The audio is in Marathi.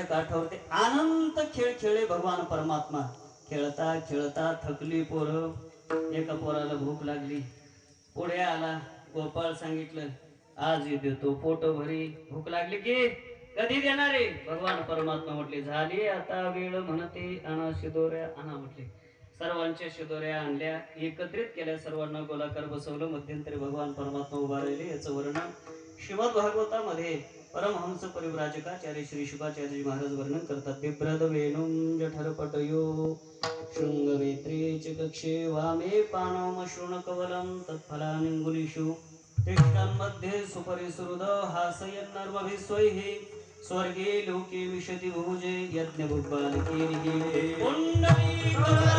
काठावरती अनंत खेळ खेळे भगवान परमात्मा. खेळता खेळता थकली पोरं. एका पोराला भूक लागली, पुढे आला. गोपाळ सांगितलं, आज देतो पोट भरी. भूक लागली की कधी देणार आहे? भगवान परमात्मा म्हटले, झाली आता वेळ म्हणते, आणा शिदोऱ्या आणा म्हटले. सर्वांच्या शिदोऱ्या आणल्या, एकत्रित केल्या, सर्वांना गोलाकार बसवलं. मध्यंतरी भगवान परमात्मा उभा राहिले. याचं वर्णन श्रीमद भागवतामध्ये परमहंस परिव्राजकाचार्य श्री शुकाचार्य महाराज वर्णन करतात. बिभ्रद वेणुं जठरपटयो शृंगवेत्रे च कक्षे वामे पानम शृणकवलं तत्फलानिंगुलिषु तिष्ठन्मध्ये सुपरिसुहृद हासयन्नर्मभिस्वैः स्वर्गे लोके विशति भुजे यज्ञभुग्बालकीर्गे पुण्डरीकवराय